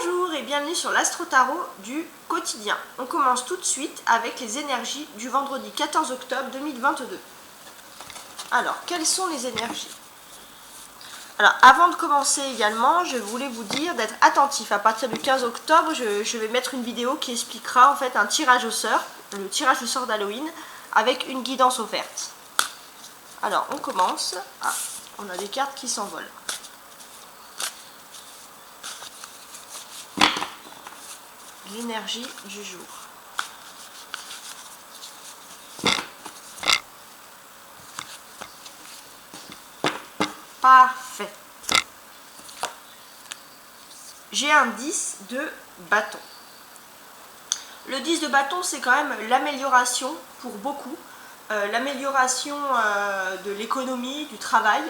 Bonjour et bienvenue sur l'Astro Tarot du quotidien. On commence tout de suite avec les énergies du vendredi 14 octobre 2022. Alors, quelles sont les énergies? Alors, avant de commencer également, je voulais vous dire d'être attentif. À partir du 15 octobre, je vais mettre une vidéo qui expliquera en fait un tirage au sort, le tirage au sort d'Halloween, avec une guidance offerte. Alors, on commence. Ah, on a des cartes qui s'envolent. L'énergie du jour. Parfait. J'ai un 10 de bâton. Le 10 de bâton, c'est quand même l'amélioration pour beaucoup. L'amélioration de l'économie, du travail.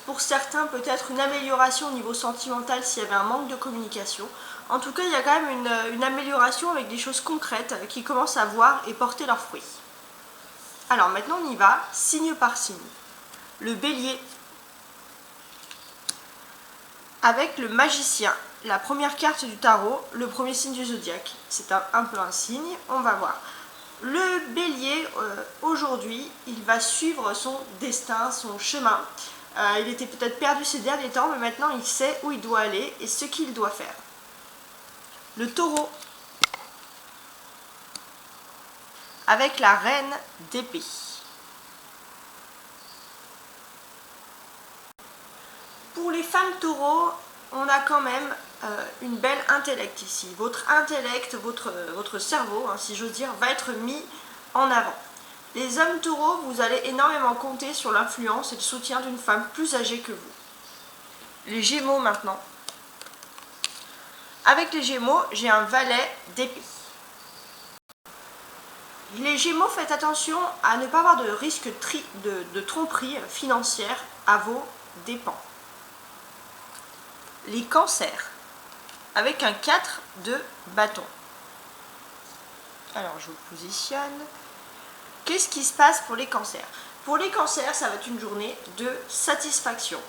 Pour certains, peut-être une amélioration au niveau sentimental s'il y avait un manque de communication. En tout cas, il y a quand même une amélioration avec des choses concrètes qui commencent à voir et porter leurs fruits. Alors maintenant, on y va, signe par signe. Le bélier avec le magicien, la première carte du tarot, le premier signe du zodiaque. C'est un peu un signe, on va voir. Le bélier, aujourd'hui, il va suivre son destin, son chemin. Il était peut-être perdu ces derniers temps, mais maintenant il sait où il doit aller et ce qu'il doit faire. Le taureau, avec la reine d'épée. Pour les femmes taureaux, on a quand même une belle intellect ici. Votre intellect, votre cerveau, hein, si j'ose dire, va être mis en avant. Les hommes taureaux, vous allez énormément compter sur l'influence et le soutien d'une femme plus âgée que vous. Les gémeaux maintenant. Avec les gémeaux, j'ai un valet d'épée. Les gémeaux, faites attention à ne pas avoir de risque de tromperie financière à vos dépens. Les cancers, avec un 4 de bâton. Alors, je vous positionne. Qu'est-ce qui se passe pour les cancers? Pour les cancers, ça va être une journée de satisfaction.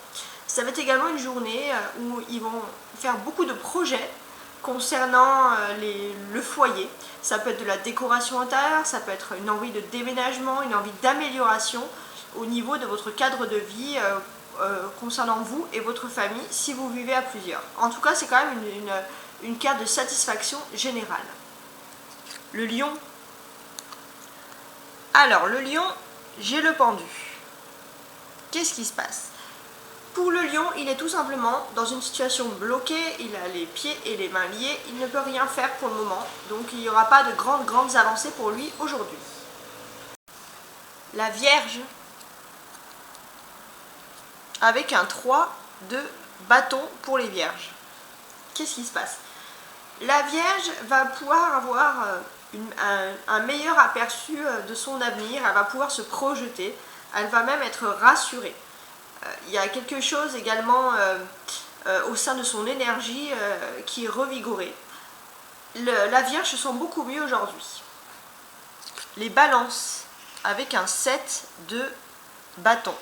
Ça va être également une journée où ils vont faire beaucoup de projets concernant le foyer. Ça peut être de la décoration intérieure, ça peut être une envie de déménagement, une envie d'amélioration au niveau de votre cadre de vie concernant vous et votre famille si vous vivez à plusieurs. En tout cas, c'est quand même une carte de satisfaction générale. Le lion. Alors, le lion, j'ai le pendu. Qu'est-ce qui se passe? Pour le lion, il est tout simplement dans une situation bloquée, il a les pieds et les mains liés, il ne peut rien faire pour le moment, donc il n'y aura pas de grandes avancées pour lui aujourd'hui. La Vierge, avec un 3 de bâton pour les Vierges. Qu'est-ce qui se passe? La Vierge va pouvoir avoir un meilleur aperçu de son avenir, elle va pouvoir se projeter, elle va même être rassurée. Il y a quelque chose également au sein de son énergie qui est revigorée. La Vierge se sent beaucoup mieux aujourd'hui. Les balances, avec un 7 de bâton.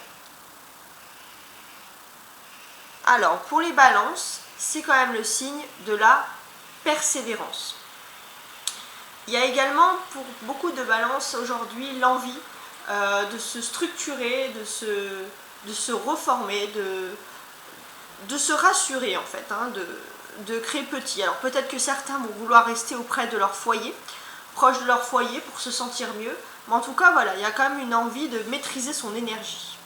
Alors, pour les balances, c'est quand même le signe de la persévérance. Il y a également pour beaucoup de balances aujourd'hui l'envie de se structurer, de se reformer, de se rassurer en fait, hein, de créer petit. Alors peut-être que certains vont vouloir rester auprès de leur foyer, proche de leur foyer pour se sentir mieux, mais en tout cas voilà, il y a quand même une envie de maîtriser son énergie.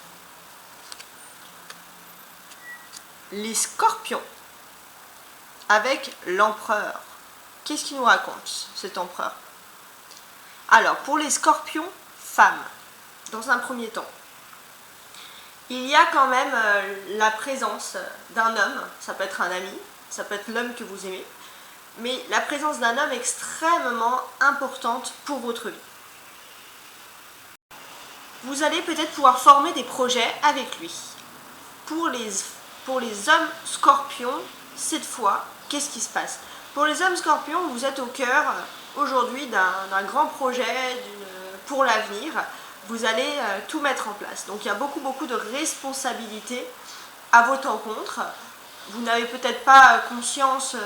Les scorpions, avec l'empereur. Qu'est-ce qu'il nous raconte cet empereur? Alors pour les scorpions, femmes, dans un premier temps. Il y a quand même la présence d'un homme, ça peut être un ami, ça peut être l'homme que vous aimez, mais la présence d'un homme extrêmement importante pour votre vie. Vous allez peut-être pouvoir former des projets avec lui. Pour les hommes scorpions, cette fois, qu'est-ce qui se passe? Pour les hommes scorpions, vous êtes au cœur aujourd'hui d'un grand projet pour l'avenir. Vous allez tout mettre en place. Donc il y a beaucoup de responsabilités à votre encontre. vous n'avez peut-être pas conscience,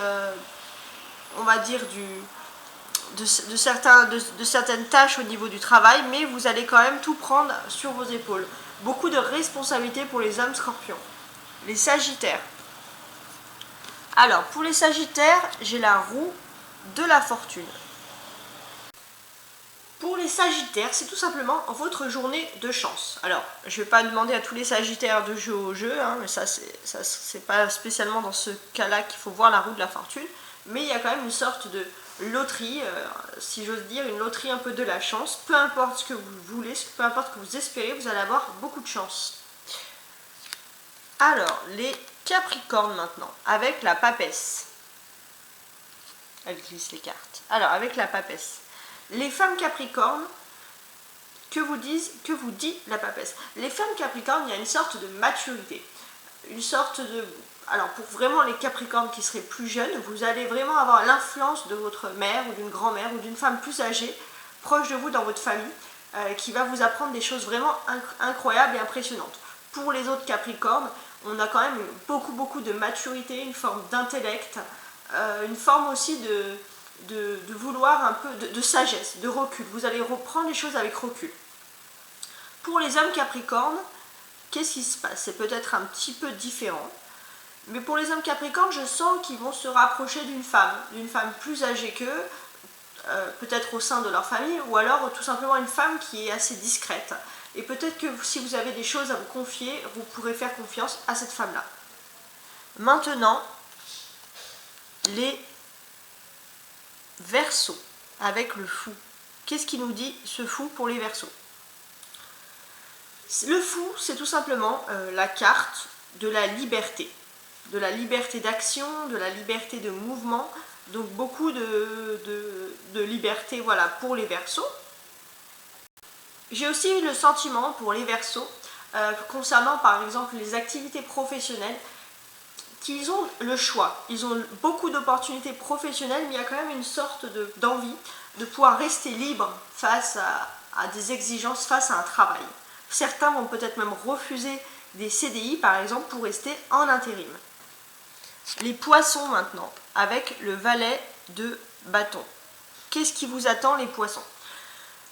on va dire, de certaines tâches au niveau du travail, mais vous allez quand même tout prendre sur vos épaules. Beaucoup de responsabilités pour les hommes scorpions. Les sagittaires. Alors, pour les sagittaires, j'ai la roue de la fortune. Pour les sagittaires, c'est tout simplement votre journée de chance. Alors, je ne vais pas demander à tous les sagittaires de jouer au jeu, hein, mais ça c'est pas spécialement dans ce cas-là qu'il faut voir la roue de la fortune, mais il y a quand même une sorte de loterie, si j'ose dire, une loterie un peu de la chance. Peu importe ce que vous voulez, peu importe ce que vous espérez, vous allez avoir beaucoup de chance. Alors, les Capricornes maintenant, avec la papesse. Elle glisse les cartes. Alors, avec la papesse. Les femmes Capricornes, que vous dit la papesse? Les femmes Capricornes, il y a une sorte de maturité. Une sorte de... Alors, pour vraiment les Capricornes qui seraient plus jeunes, vous allez vraiment avoir l'influence de votre mère ou d'une grand-mère ou d'une femme plus âgée, proche de vous dans votre famille, qui va vous apprendre des choses vraiment incroyables et impressionnantes. Pour les autres Capricornes, on a quand même beaucoup de maturité, une forme d'intellect, une forme aussi de vouloir un peu de sagesse, de recul. Vous allez reprendre les choses avec recul. Pour les hommes Capricornes, qu'est-ce qui se passe? C'est peut-être un petit peu différent. Mais pour les hommes Capricornes, je sens qu'ils vont se rapprocher d'une femme plus âgée qu'eux, peut-être au sein de leur famille, ou alors tout simplement une femme qui est assez discrète. Et peut-être que si vous avez des choses à vous confier, vous pourrez faire confiance à cette femme-là. Maintenant, les Verseaux, avec le fou. Qu'est-ce qu'il nous dit ce fou pour les Verseaux? Le fou, c'est tout simplement la carte de la liberté. De la liberté d'action, de la liberté de mouvement. Donc beaucoup de liberté, voilà, pour les Verseaux. J'ai aussi le sentiment pour les Verseaux, concernant par exemple les activités professionnelles, qu'ils ont le choix. Ils ont beaucoup d'opportunités professionnelles, mais il y a quand même une sorte d'envie de pouvoir rester libre face à des exigences, face à un travail. Certains vont peut-être même refuser des CDI, par exemple, pour rester en intérim. Les Poissons maintenant, avec le valet de bâton. Qu'est-ce qui vous attend, les Poissons?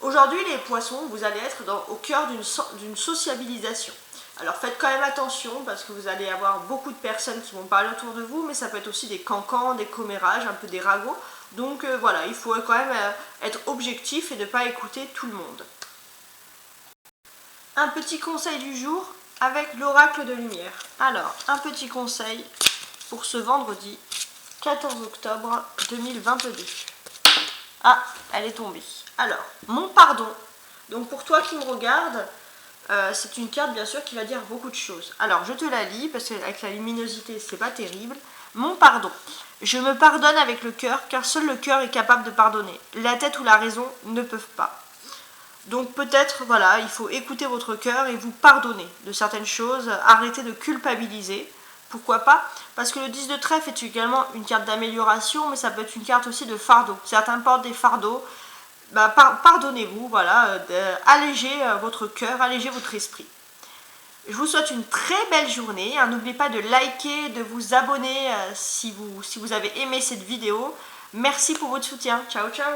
Aujourd'hui, les Poissons, vous allez être au cœur d'une sociabilisation. Alors faites quand même attention parce que vous allez avoir beaucoup de personnes qui vont parler autour de vous, mais ça peut être aussi des cancans, des commérages, un peu des ragots. Donc voilà, il faut quand même être objectif et ne pas écouter tout le monde. Un petit conseil du jour avec l'oracle de lumière. Alors, un petit conseil pour ce vendredi 14 octobre 2022. Ah, elle est tombée. Alors, mon pardon. Donc pour toi qui me regarde, c'est une carte bien sûr qui va dire beaucoup de choses. Alors je te la lis parce qu'avec la luminosité c'est pas terrible. Mon pardon. Je me pardonne avec le cœur car seul le cœur est capable de pardonner. La tête ou la raison ne peuvent pas. Donc peut-être voilà, il faut écouter votre cœur et vous pardonner de certaines choses. Arrêter de culpabiliser. Pourquoi pas? Parce que le 10 de trèfle est également une carte d'amélioration, mais ça peut être une carte aussi de fardeau. Certains portent des fardeaux. Bah, pardonnez-vous, voilà, allégez votre cœur, allégez votre esprit. Je vous souhaite une très belle journée. N'oubliez pas de liker, de vous abonner si vous avez aimé cette vidéo. Merci pour votre soutien. Ciao, ciao!